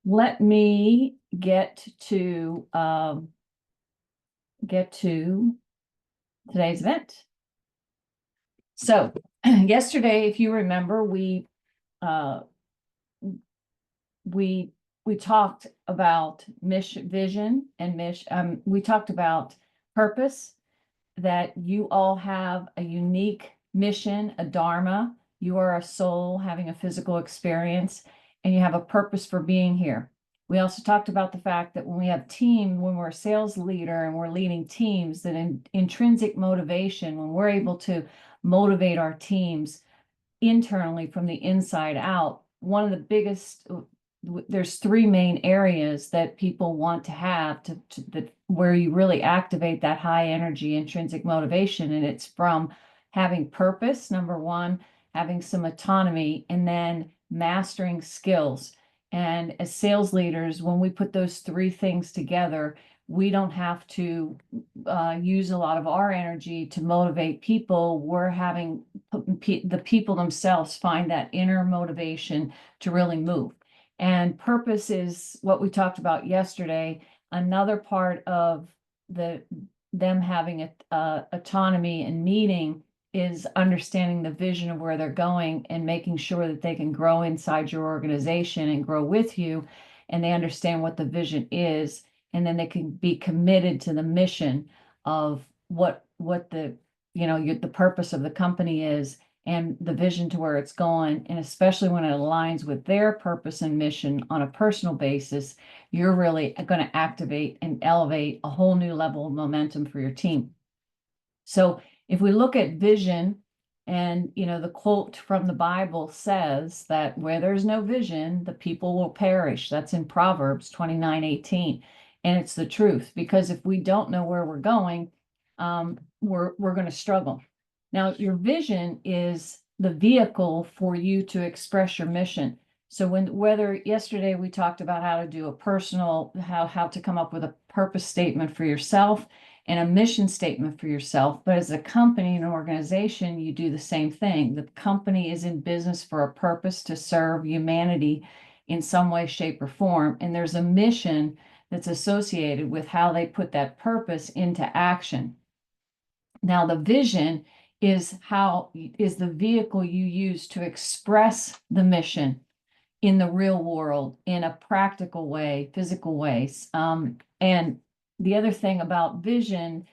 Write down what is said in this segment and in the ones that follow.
Let me get to today's event. So yesterday, if you remember, uh, we we talked about mission, vision, and mission. We talked about purpose, that you all have a unique mission, a dharma. You are a soul having a physical experience, and you have a purpose for being here. We also talked about the fact that when we have team, when we're a sales leader and we're leading teams, that intrinsic motivation, when we're able to motivate our teams internally from the inside out, one of the biggest, there's three main areas that people want to have that where you really activate that high energy intrinsic motivation. And it's from having purpose, number one, having some autonomy, and then mastering skills. And as sales leaders, when we put those three things together, we don't have to use a lot of our energy to motivate people. We're having the people themselves find that inner motivation to really move. And purpose is what we talked about yesterday. Another part of them having autonomy and meaning is understanding the vision of where they're going and making sure that they can grow inside your organization and grow with you, and they understand what the vision is, and then they can be committed to the mission of what the the purpose of the company is, and the vision to where it's going. And especially when it aligns with their purpose and mission on a personal basis, you're really going to activate and elevate a whole new level of momentum for your team. So if we look at vision, and the quote from the Bible says that where there's no vision, the people will perish. That's in Proverbs 29:18. And it's the truth, because if we don't know where we're going, we're going to struggle. Now, your vision is the vehicle for you to express your mission. So whether yesterday we talked about how to do a personal, how to come up with a purpose statement for yourself and a mission statement for yourself. But as a company and an organization, you do the same thing. The company is in business for a purpose to serve humanity in some way, shape, or form. And there's a mission that's associated with how they put that purpose into action. Now, the vision is the vehicle you use to express the mission in the real world in a practical way, physical ways. And the other thing about vision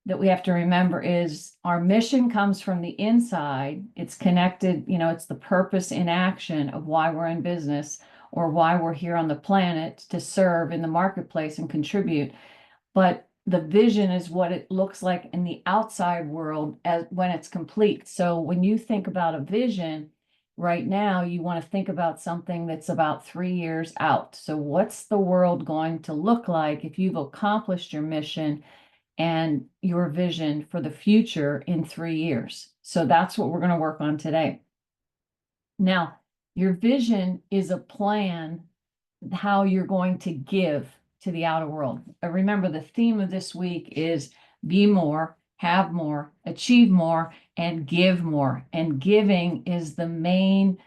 that we have to remember is our mission comes from the inside. It's connected, it's the purpose in action of why we're in business or why we're here on the planet to serve in the marketplace and contribute. But the vision is what it looks like in the outside world as when it's complete. So when you think about a vision, right now, you want to think about something that's about 3 years out. So what's the world going to look like if you've accomplished your mission and your vision for the future in 3 years? So that's what we're going to work on today. Now, your vision is a plan how you're going to give to the outer world. Remember, the theme of this week is be more, have more, achieve more, and give more. And giving is the main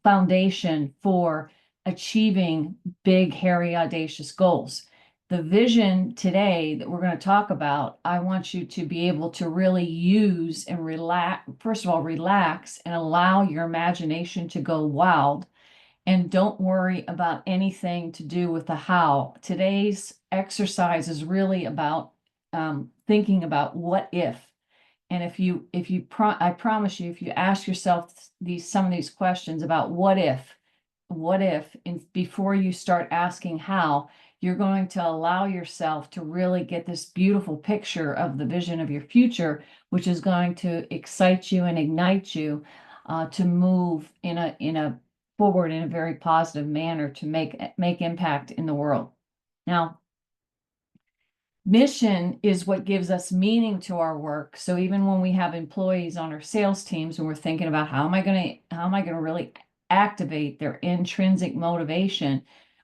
foundation for achieving big, hairy, audacious goals. The vision today that we're going to talk about, I want you to be able to really use and relax. First of all, relax and allow your imagination to go wild. And don't worry about anything to do with the how. Today's exercise is really about thinking about what if. And I promise you, if you ask yourself some of these questions about what if, and before you start asking how, you're going to allow yourself to really get this beautiful picture of the vision of your future, which is going to excite you and ignite you to move in a forward in a very positive manner to make impact in the world. Now, mission is what gives us meaning to our work. So even when we have employees on our sales teams and we're thinking about how am I going to really activate their intrinsic motivation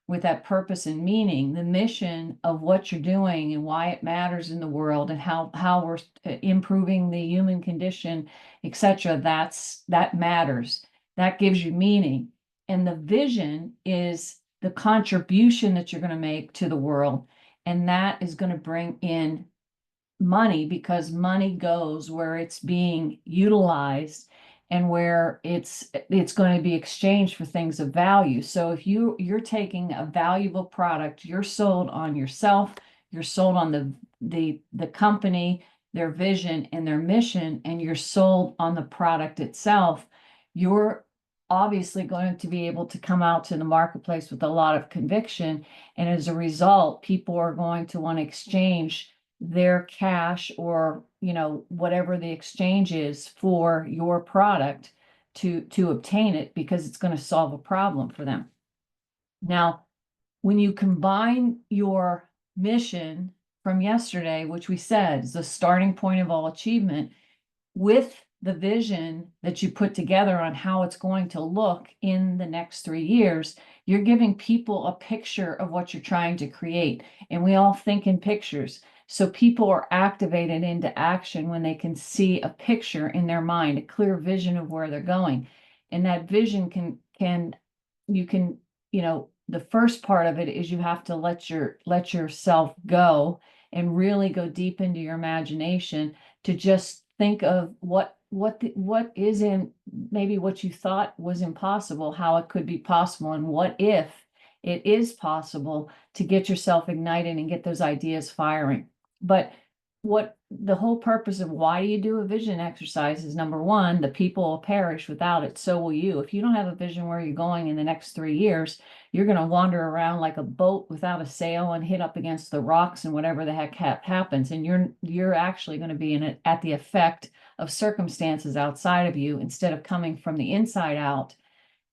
with that purpose and meaning, the mission of what you're doing and why it matters in the world and how we're improving the human condition, etc. That matters. That gives you meaning. And the vision is the contribution that you're going to make to the world. And that is going to bring in money, because money goes where it's being utilized and where it's going to be exchanged for things of value. So if you're taking a valuable product, you're sold on yourself, you're sold on the company, their vision and their mission, and you're sold on the product itself, you're obviously going to be able to come out to the marketplace with a lot of conviction. And as a result, people are going to want to exchange their cash, or whatever the exchange is, for your product to obtain it, because it's going to solve a problem for them. Now, when you combine your mission from yesterday, which we said is the starting point of all achievement, with the vision that you put together on how it's going to look in the next 3 years, you're giving people a picture of what you're trying to create. And we all think in pictures. So people are activated into action when they can see a picture in their mind, a clear vision of where they're going. And that vision the first part of it is you have to let yourself go and really go deep into your imagination to just think of what is in, maybe what you thought was impossible, how it could be possible, and what if it is possible, to get yourself ignited and get those ideas firing. But what the whole purpose of why you do a vision exercise is, number one, the people will perish without it. So will you. If you don't have a vision where you're going in the next 3 years, you're going to wander around like a boat without a sail and hit up against the rocks and whatever the heck happens. And you're actually going to be at the effect of circumstances outside of you, instead of coming from the inside out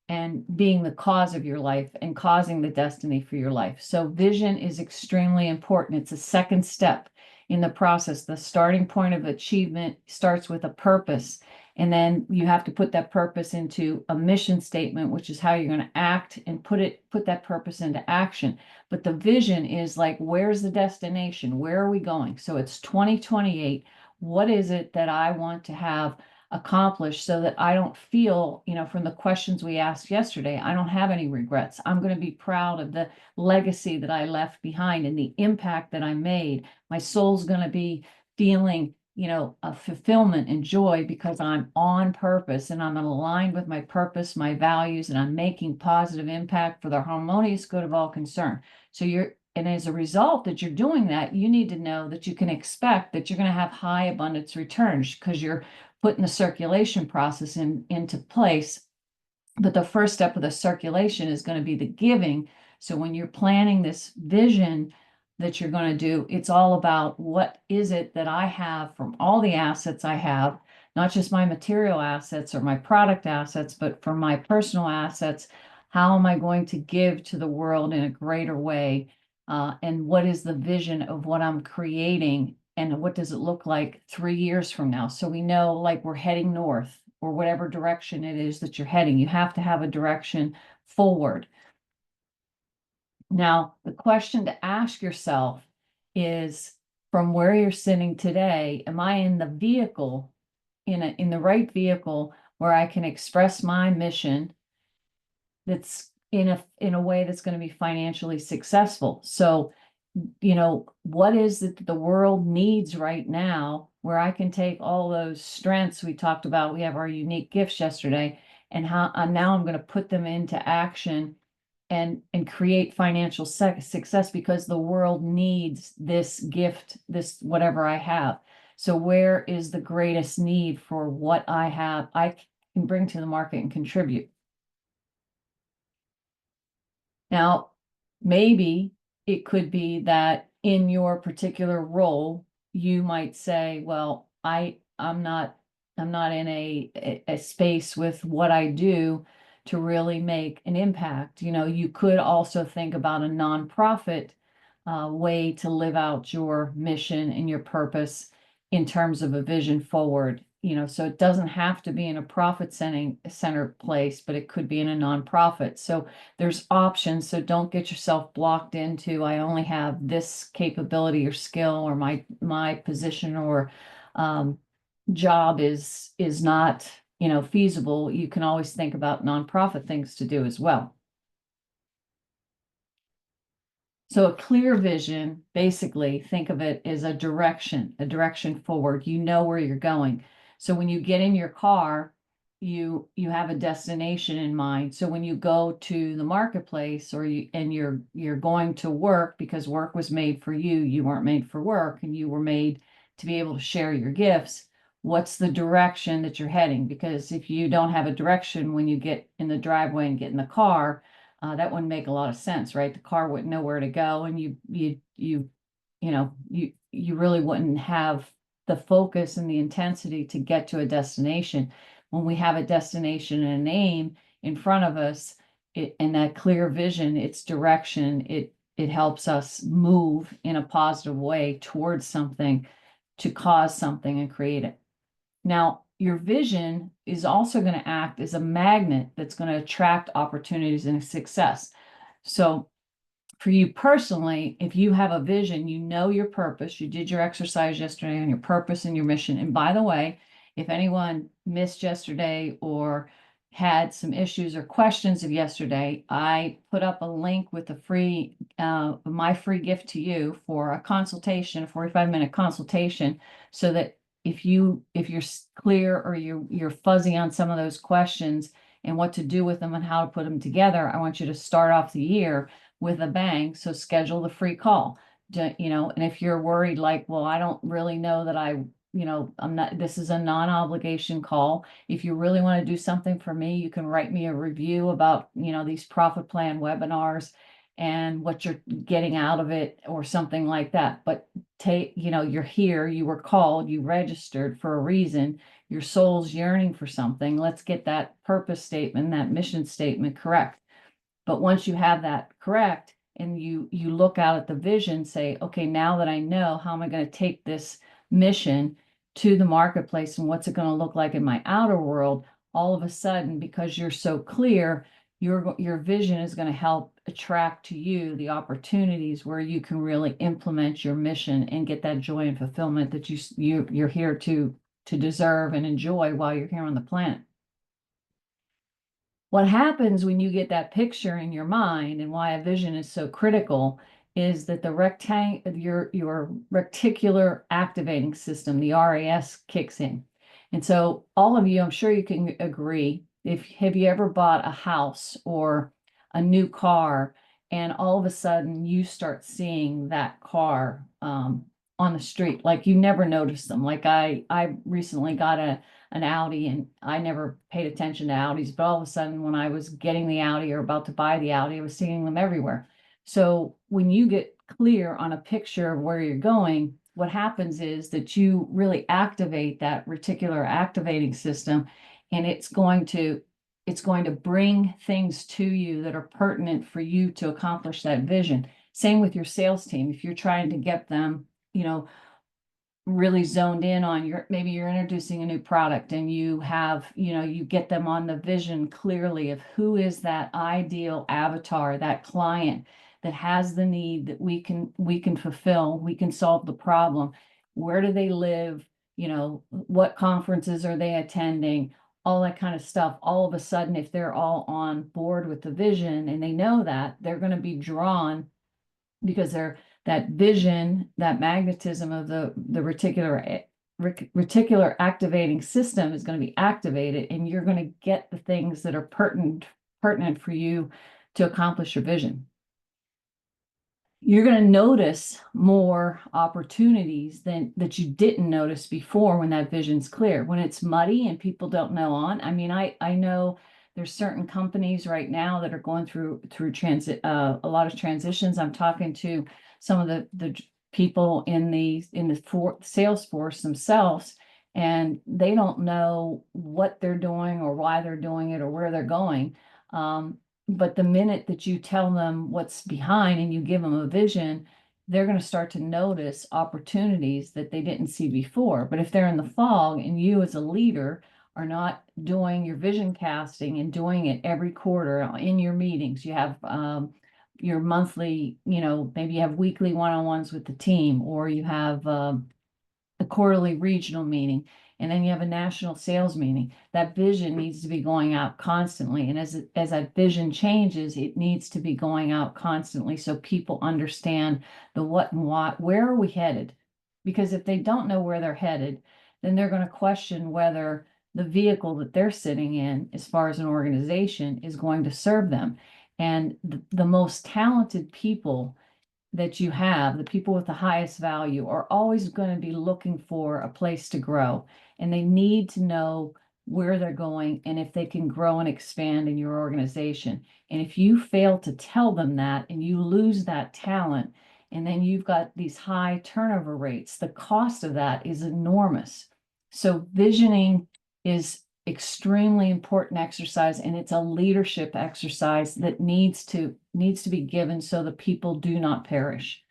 and being the cause of your life and causing the destiny for your life. So vision is extremely important. It's a second step in the process. The starting point of achievement starts with a purpose, and then you have to put that purpose into a mission statement, which is how you're going to act and put that purpose into action. But the vision is like, where's the destination? Where are we going? So it's 2028. What is it that I want to have accomplished, so that I don't feel, from the questions we asked yesterday, I don't have any regrets. I'm going to be proud of the legacy that I left behind and the impact that I made. My soul's going to be feeling, a fulfillment and joy, because I'm on purpose and I'm aligned with my purpose, my values, and I'm making positive impact for the harmonious good of all concerned. And as a result that you're doing that, you need to know that you can expect that you're going to have high abundance returns, because you're putting the circulation process into place. But the first step of the circulation is going to be the giving. So when you're planning this vision that you're going to do, it's all about, what is it that I have from all the assets I have, not just my material assets or my product assets, but from my personal assets. How am I going to give to the world in a greater way? And what is the vision of what I'm creating? And what does it look like 3 years from now? So we know, like, we're heading north, or whatever direction it is that you're heading. You have to have a direction forward. Now, the question to ask yourself is, from where you're sitting today, am I in the vehicle, in the right vehicle, where I can express my mission that's in a way that's going to be financially successful? So, what is it that the world needs right now, where I can take all those strengths we talked about? We have our unique gifts yesterday, and how now I'm going to put them into action and create financial success, because the world needs this gift, this whatever I have. So where is the greatest need for what I have, I can bring to the market and contribute? Now, maybe it could be that in your particular role, you might say, well, I'm not in a space with what I do to really make an impact. You could also think about a nonprofit way to live out your mission and your purpose in terms of a vision forward. So it doesn't have to be in a profit center place, but it could be in a nonprofit. So there's options. So don't get yourself blocked into, I only have this capability or skill, or my position or job is not feasible, you can always think about nonprofit things to do as well. So a clear vision, basically, think of it as a direction forward. You know where you're going. So when you get in your car, you have a destination in mind. So when you go to the marketplace and you're going to work because work was made for you, you weren't made for work, and you were made to be able to share your gifts. What's the direction that you're heading? Because if you don't have a direction when you get in the driveway and get in the car, that wouldn't make a lot of sense, right? The car wouldn't know where to go, and you really wouldn't have the focus and the intensity to get to a destination. When we have a destination and a name in front of us, and that clear vision, its direction, it helps us move in a positive way towards something, to cause something and create it. Now, your vision is also going to act as a magnet that's going to attract opportunities and success. So for you personally, if you have a vision, you know your purpose. You did your exercise yesterday on your purpose and your mission. And by the way, if anyone missed yesterday or had some issues or questions of yesterday, I put up a link with my free gift to you for a consultation, a 45-minute consultation, so that if you're clear or you're fuzzy on some of those questions and what to do with them and how to put them together, I want you to start off the year with a bang. So schedule the free call. And if you're worried, like, well, I don't really know that I'm not, this is a non-obligation call. If you really want to do something for me, you can write me a review about, these profit plan webinars and what you're getting out of it or something like that. But you're here, you were called, you registered for a reason, your soul's yearning for something. Let's get that purpose statement, that mission statement correct. But once you have that correct and you look out at the vision, say, okay, now that I know, how am I going to take this mission to the marketplace and what's it going to look like in my outer world? All of a sudden, because you're so clear, your vision is going to help attract to you the opportunities where you can really implement your mission and get that joy and fulfillment that you're here to deserve and enjoy while you're here on the planet. What happens when you get that picture in your mind, and why a vision is so critical, is that your reticular activating system, the RAS, kicks in. And so all of you, I'm sure you can agree, have you ever bought a house or a new car, and all of a sudden you start seeing that car on the street, like you never noticed them. Like I recently got an Audi, and I never paid attention to Audis, but all of a sudden when I was getting the Audi or about to buy the Audi, I was seeing them everywhere. So when you get clear on a picture of where you're going, what happens is that you really activate that reticular activating system, and it's going to bring things to you that are pertinent for you to accomplish that vision. Same with your sales team. If you're trying to get them, really zoned in on maybe you're introducing a new product, and you get them on the vision clearly of who is that ideal avatar, that client that has the need that we can fulfill, we can solve the problem. Where do they live? What conferences are they attending? All that kind of stuff. All of a sudden, if they're all on board with the vision and they know that, they're going to be drawn, because that vision, that magnetism of the reticular activating system is going to be activated, and you're going to get the things that are pertinent for you to accomplish your vision. You're going to notice more opportunities that you didn't notice before when that vision's clear. When it's muddy and people don't know I know there's certain companies right now that are going through transit, a lot of transitions. I'm talking to some of the people in the sales force themselves, and they don't know what they're doing or why they're doing it or where they're going. But the minute that you tell them what's behind and you give them a vision, they're going to start to notice opportunities that they didn't see before. But if they're in the fog and you as a leader are not doing your vision casting and doing it every quarter in your meetings, you have your monthly, maybe you have weekly one-on-ones with the team, or you have a quarterly regional meeting, And then you have a national sales meeting. That vision needs to be going out constantly. And as that vision changes, it needs to be going out constantly so people understand the what and why, where are we headed? Because if they don't know where they're headed, then they're going to question whether the vehicle that they're sitting in, as far as an organization, is going to serve them. And the most talented people that you have, the people with the highest value, are always going to be looking for a place to grow. And they need to know where they're going and if they can grow and expand in your organization. And if you fail to tell them that and you lose that talent, and then you've got these high turnover rates, the cost of that is enormous. So visioning is extremely important exercise, and it's a leadership exercise that needs to be given so the people do not perish.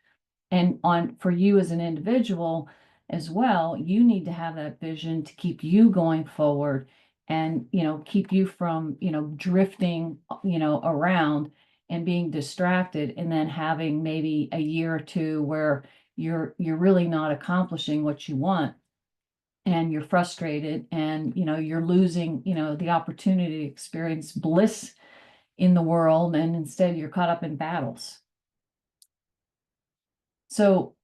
And on for you as an individual as well, you need to have that vision to keep you going forward and keep you from drifting around and being distracted, and then having maybe a year or two where you're really not accomplishing what you want, and you're frustrated, and you're losing the opportunity to experience bliss in the world, and instead you're caught up in battles. So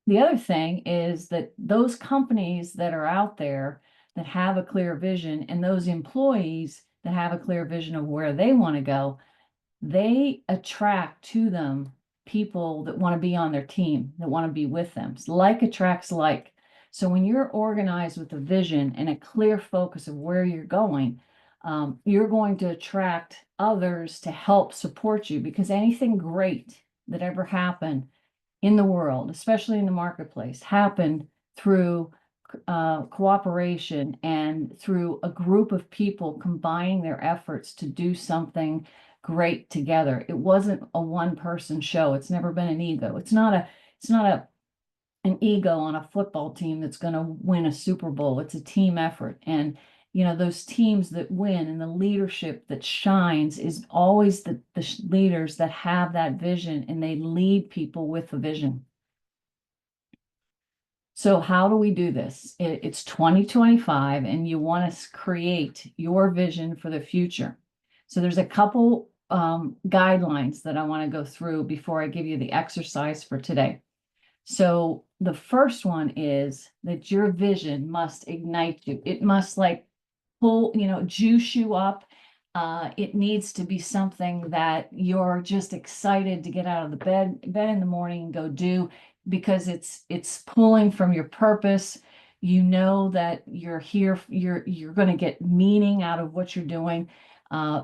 the other thing is that those companies that are out there that have a clear vision, and those employees that have a clear vision of where they want to go, they attract to them people that want to be on their team, that want to be with them. So like attracts like. So when you're organized with a vision and a clear focus of where you're going, you're going to attract others to help support you, because anything great that ever happened in the world, especially in the marketplace, happened through cooperation and through a group of people combining their efforts to do something great together. It wasn't a one person show. It's never been an ego. It's not an ego on a football team that's going to win a Super Bowl. It's a team effort. And those teams that win and the leadership that shines is always the leaders that have that vision, and they lead people with a vision. So how do we do this? It's 2025, and you want to create your vision for the future. So there's a couple guidelines that I want to go through before I give you the exercise for today. So the first one is that your vision must ignite you. It must pull, juice you up. It needs to be something that you're just excited to get out of the bed in the morning and go do, because it's pulling from your purpose. That you're here, you're going to get meaning out of what you're doing.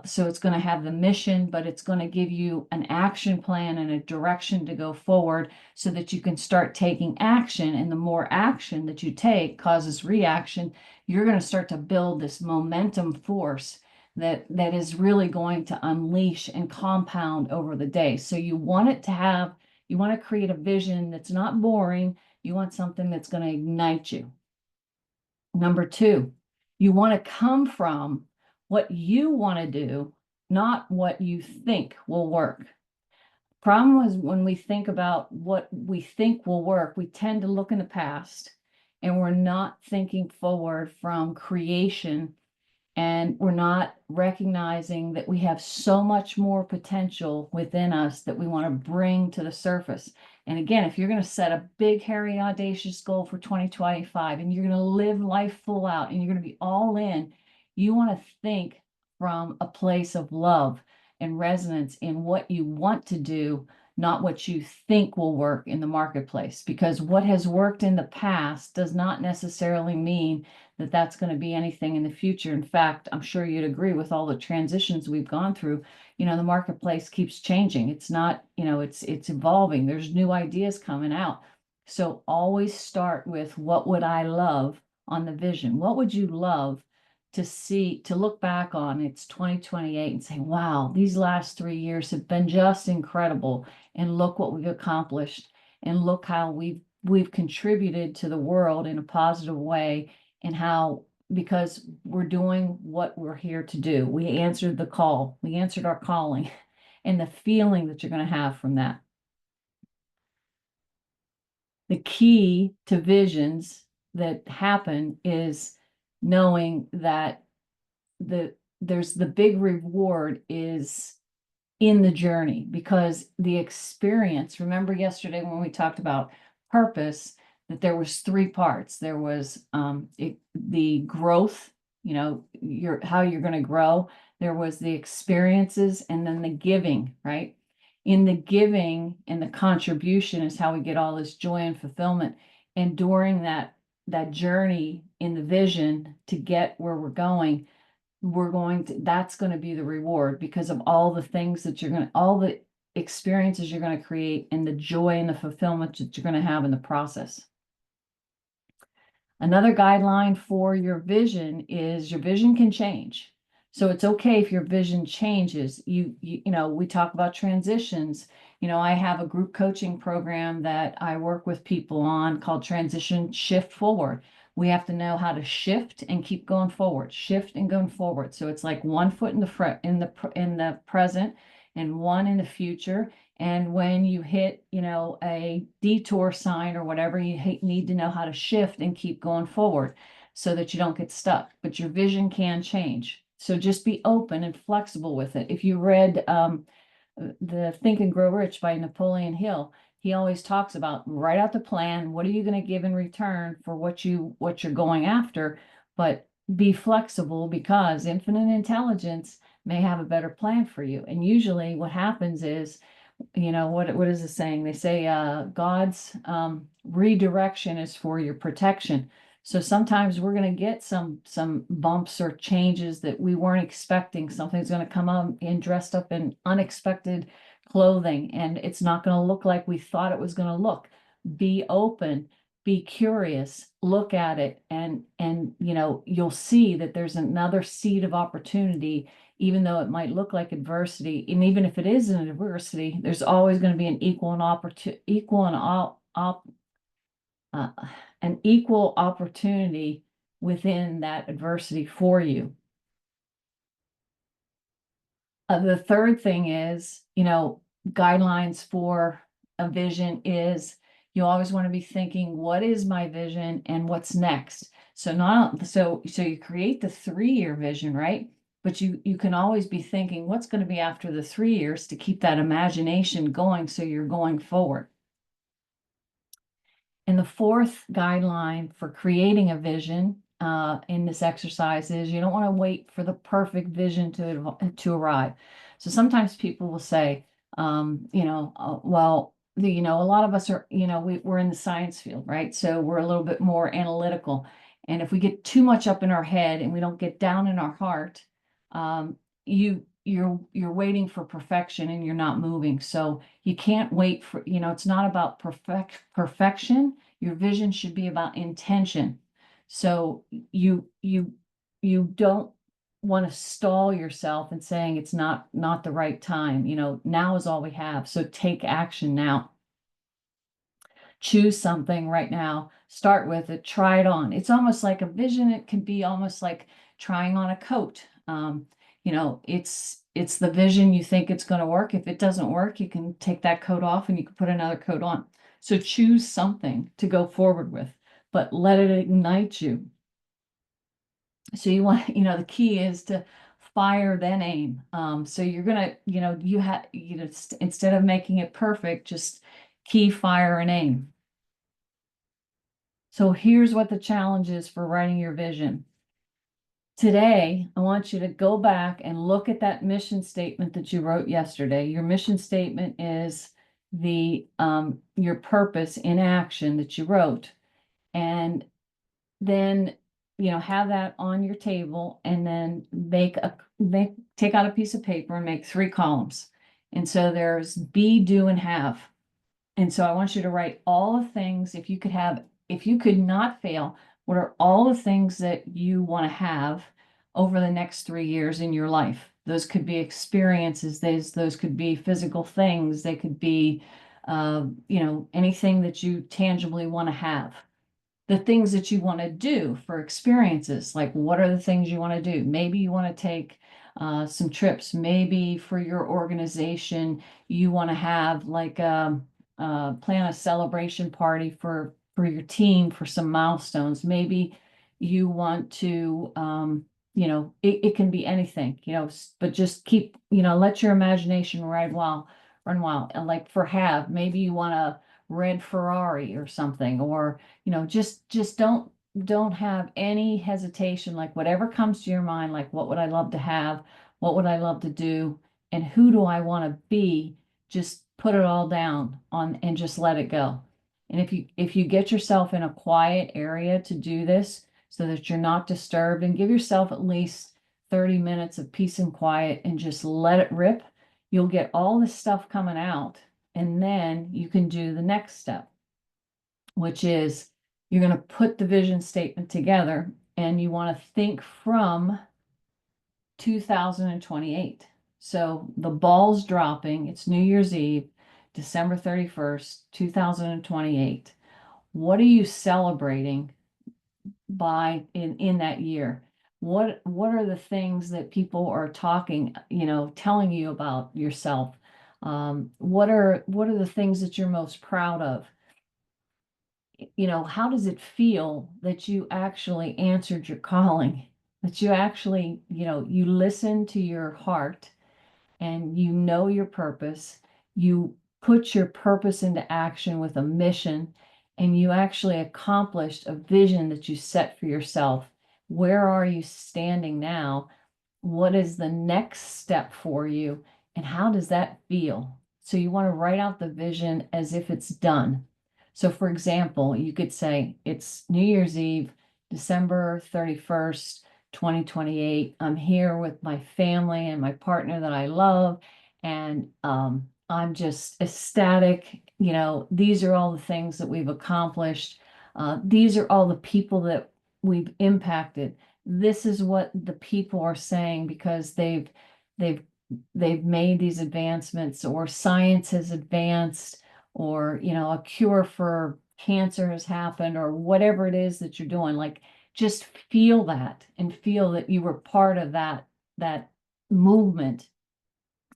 So it's going to have the mission, but it's going to give you an action plan and a direction to go forward so that you can start taking action. And the more action that you take causes reaction. You're going to start to build this momentum force that is really going to unleash and compound over the day. So you want to create a vision that's not boring. You want something that's going to ignite you. Number two, you want to come from what you want to do, not what you think will work. Problem is, when we think about what we think will work, we tend to look in the past, and we're not thinking forward from creation, and we're not recognizing that we have so much more potential within us that we want to bring to the surface. And again, if you're going to set a big, hairy, audacious goal for 2025, and you're going to live life full out, and you're going to be all in, you want to think from a place of love and resonance in what you want to do, not what you think will work in the marketplace. Because what has worked in the past does not necessarily mean that that's going to be anything in the future. In fact, I'm sure you'd agree, with all the transitions we've gone through, the marketplace keeps changing. It's not, it's evolving. There's new ideas coming out. So always start with, what would I love on the vision? What would you love to see, to look back on? It's 2028 and say, wow, these last 3 years have been just incredible. And look what we've accomplished. And look how we've contributed to the world in a positive way. And how, because we're doing what we're here to do. We answered the call. We answered our calling, and the feeling that you're going to have from that. The key to visions that happen is knowing that there's the big reward is in the journey, because the experience, remember yesterday when we talked about purpose, that there was three parts. There was the growth, your how you're going to grow. There was the experiences, and then the giving, right? In the giving and the contribution is how we get all this joy and fulfillment. And during that journey in the vision to get where we're going to, that's going to be the reward, because of all the things that all the experiences you're going to create, and the joy and the fulfillment that you're going to have in the process. Another guideline for your vision is your vision can change. So it's okay if your vision changes. We talk about transitions. I have a group coaching program that I work with people on called Transition Shift Forward. We have to know how to shift and keep going forward, shift and going forward. So it's like one foot in the front, in the present, and one in the future. And when you hit, a detour sign or whatever, you need to know how to shift and keep going forward so that you don't get stuck. But your vision can change. So just be open and flexible with it. If you read the Think and Grow Rich by Napoleon Hill, he always talks about write out the plan. What are you going to give in return for what you're going after? But be flexible, because infinite intelligence may have a better plan for you. And usually what happens is, what is the saying? They say God's redirection is for your protection. So sometimes we're going to get some bumps or changes that we weren't expecting. Something's going to come up and dressed up in unexpected clothing, and it's not going to look like we thought it was going to look. Be open, be curious, look at it, and you'll see that there's another seed of opportunity. Even though it might look like adversity, and even if it is an adversity, there's always going to be an equal opportunity within that adversity for you. The third thing is, guidelines for a vision is you always want to be thinking, what is my vision and what's next? So you create the 3-year vision, right? But you can always be thinking, what's going to be after the 3 years, to keep that imagination going so you're going forward. And the fourth guideline for creating a vision in this exercise is you don't want to wait for the perfect vision to arrive. So sometimes people will say, well, a lot of us are, we're in the science field, right? So we're a little bit more analytical. And if we get too much up in our head and we don't get down in our heart, you're waiting for perfection and you're not moving. So you can't wait for, it's not about perfection. Your vision should be about intention. So you don't want to stall yourself and saying it's not the right time. Now is all we have. So take action now. Choose something right now. Start with it. Try it on. It's almost like a vision. It can be almost like trying on a coat. It's the vision. You think it's going to work. If it doesn't work, you can take that coat off and you can put another coat on. So choose something to go forward with, but let it ignite you. So you want, the key is to fire, then aim. So you're going to, instead of making it perfect, just key, fire, and aim. So here's what the challenge is for writing your vision. Today, I want you to go back and look at that mission statement that you wrote yesterday. Your mission statement is your purpose in action that you wrote. And then, have that on your table, and then take out a piece of paper and make 3 columns. And so there's be, do, and have. And so I want you to write all the things, if you could not fail, what are all the things that you want to have over the next 3 years in your life? Those could be experiences, those could be physical things, they could be, anything that you tangibly want to have. The things that you want to do for experiences, like what are the things you want to do? Maybe you want to take some trips. Maybe for your organization, you want to have like plan a celebration party for for your team for some milestones. Maybe you want to, it can be anything, but just keep, let your imagination run wild. And like for have, maybe you want a red Ferrari or something, or, just don't have any hesitation, like whatever comes to your mind, like what would I love to have? What would I love to do? And who do I want to be? Just put it all down on and just let it go. And if you get yourself in a quiet area to do this so that you're not disturbed, and give yourself at least 30 minutes of peace and quiet and just let it rip, you'll get all this stuff coming out. And then you can do the next step, which is you're going to put the vision statement together, and you want to think from 2028. So the ball's dropping. It's New Year's Eve, December 31st, 2028. What are you celebrating in that year? What are the things that people are telling you about yourself? What are the things that you're most proud of? How does it feel that you actually answered your calling? That you actually, you listen to your heart, and your purpose. You put your purpose into action with a mission, and you actually accomplished a vision that you set for yourself. Where are you standing now? What is the next step for you? And how does that feel? So you want to write out the vision as if it's done. So for example, you could say it's New Year's Eve, December 31st, 2028. I'm here with my family and my partner that I love, and I'm just ecstatic. These are all the things that we've accomplished. These are all the people that we've impacted. This is what the people are saying because they've they've made these advancements, or science has advanced, or a cure for cancer has happened, or whatever it is that you're doing. Like, just feel that, and feel that you were part of that movement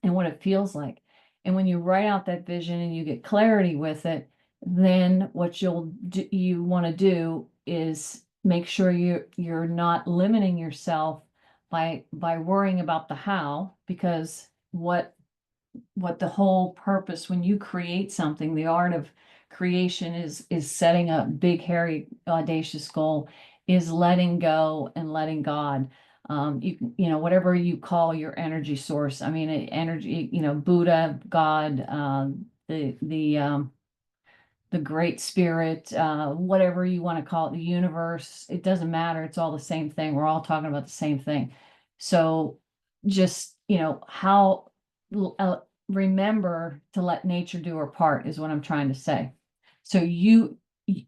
and what it feels like. And when you write out that vision and you get clarity with it, then what you want to do is make sure you're not limiting yourself by worrying about the how, because what the whole purpose when you create something, the art of creation is setting a big, hairy, audacious goal, is letting go and letting God. Whatever you call your energy source. I mean, energy, Buddha, God, the great spirit, whatever you want to call it, the universe, it doesn't matter. It's all the same thing. We're all talking about the same thing. So just, how remember to let nature do her part is what I'm trying to say. So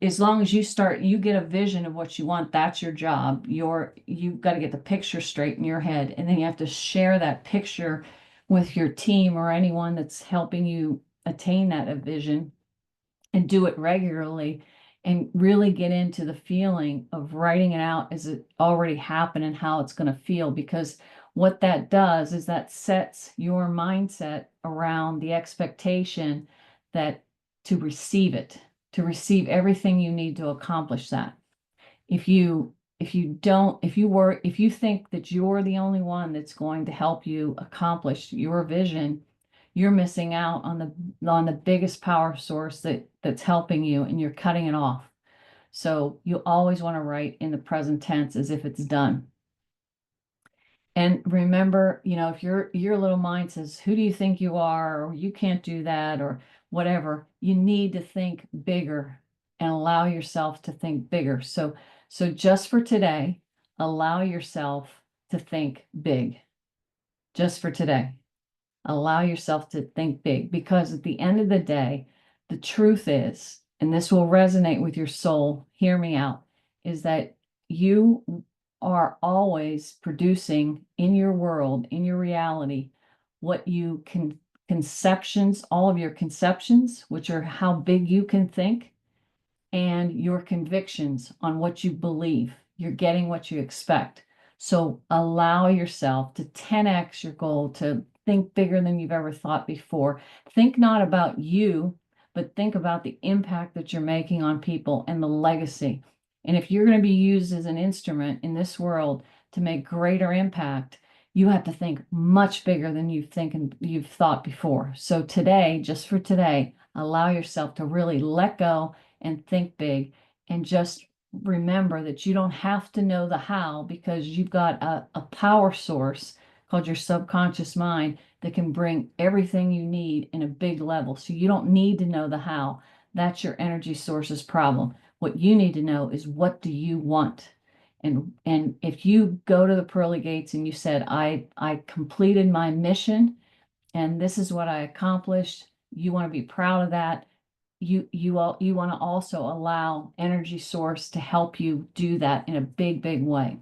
as long as you get a vision of what you want, that's your job. You've got to get the picture straight in your head, and then you have to share that picture with your team or anyone that's helping you attain that vision, and do it regularly, and really get into the feeling of writing it out as it already happened and how it's going to feel. Because what that does is that sets your mindset around the expectation that to receive everything you need to accomplish that. If you think that you're the only one that's going to help you accomplish your vision, you're missing out on the biggest power source that's helping you, and you're cutting it off. So you always want to write in the present tense as if it's done. And remember, if your little mind says, who do you think you are, or you can't do that, or whatever, you need to think bigger and allow yourself to think bigger. So just for today, allow yourself to think big. Just for today, allow yourself to think big, because at the end of the day, the truth is, and this will resonate with your soul, hear me out, is that you are always producing in your world, in your reality, what you can conceptions, all of your conceptions, which are how big you can think, and your convictions on what you believe. You're getting what you expect. So allow yourself to 10x your goal, to think bigger than you've ever thought before. Think not about you, but think about the impact that you're making on people and the legacy. And if you're going to be used as an instrument in this world to make greater impact, you have to think much bigger than you've thought before. So today, just for today, allow yourself to really let go and think big, and just remember that you don't have to know the how, because you've got a power source called your subconscious mind that can bring everything you need in a big level. So you don't need to know the how. That's your energy source's problem. What you need to know is, what do you want? And if you go to the pearly gates and you said, I completed my mission and this is what I accomplished, you want to be proud of that. You want to also allow energy source to help you do that in a big way.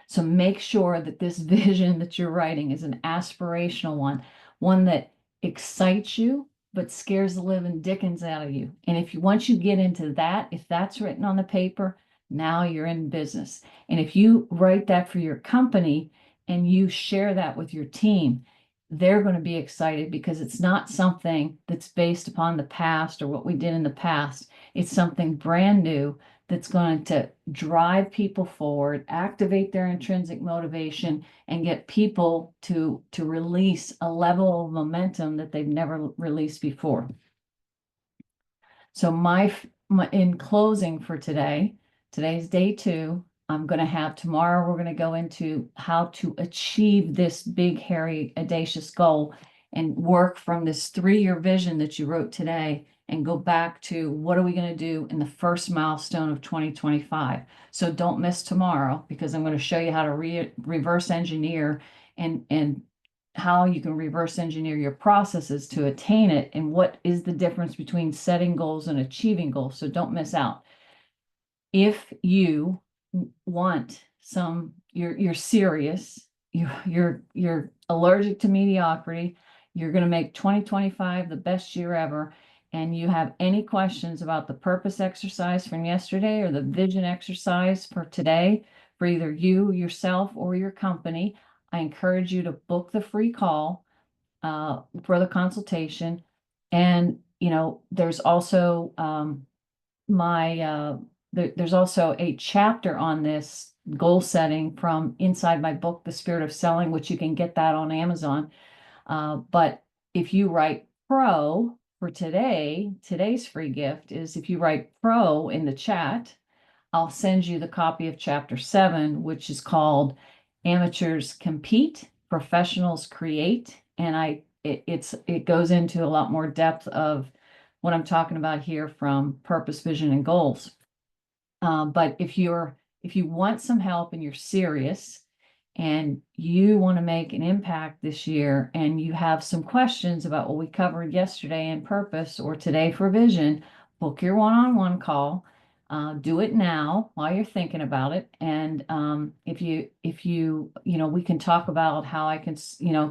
So make sure that this vision that you're writing is an aspirational one that excites you, but scares the living dickens out of you. And if you, once you get into that, if that's written on the paper, now you're in business. And if you write that for your company and you share that with your team, they're going to be excited, because it's not something that's based upon the past or what we did in the past. It's something brand new that's going to drive people forward, activate their intrinsic motivation, and get people to release a level of momentum that they've never released before. So in closing for today, today's day 2. I'm going to have tomorrow, we're going to go into how to achieve this big, hairy, audacious goal, and work from this 3-year vision that you wrote today and go back to, what are we going to do in the first milestone of 2025? So don't miss tomorrow, because I'm going to show you how to reverse engineer and how you can reverse engineer your processes to attain it, and what is the difference between setting goals and achieving goals. So don't miss out. If you want you're serious, you're allergic to mediocrity, you're going to make 2025 the best year ever, and you have any questions about the purpose exercise from yesterday or the vision exercise for today, for either you, yourself, or your company, I encourage you to book the free call for the consultation. And there's also there's also a chapter on this goal setting from inside my book, The Spirit of Selling, which you can get that on Amazon. But if you write pro for today's free gift is, if you write pro in the chat, I'll send you the copy of chapter 7, which is called Amateurs Compete, Professionals Create. And it goes into a lot more depth of what I'm talking about here from purpose, vision, and goals. But if you want some help and you're serious and you want to make an impact this year, and you have some questions about what we covered yesterday in purpose or today for vision, book your one-on-one call. Do it now while you're thinking about it. And if you we can talk about how I can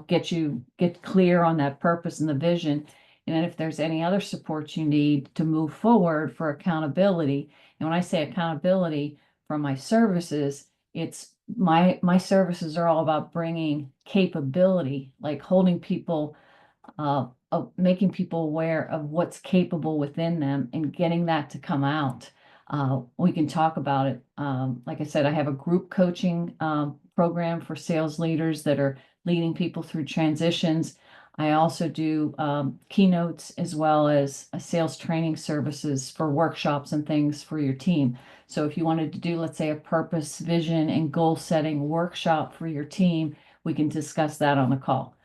get clear on that purpose and the vision. And then if there's any other support you need to move forward for accountability. And when I say accountability from my services, it's my services are all about bringing capability, like holding people, making people aware of what's capable within them and getting that to come out. We can talk about it. Like I said, I have a group coaching program for sales leaders that are leading people through transitions. I also do keynotes, as well as sales training services for workshops and things for your team. So if you wanted to do, let's say, a purpose, vision, and goal setting workshop for your team, we can discuss that on the call.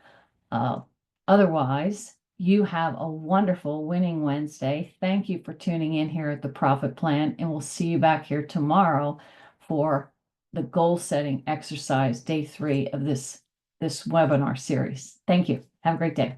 Otherwise, you have a wonderful winning Wednesday. Thank you for tuning in here at the Profit Plan, and we'll see you back here tomorrow for the goal setting exercise, day 3 of this webinar series. Thank you. Have a great day.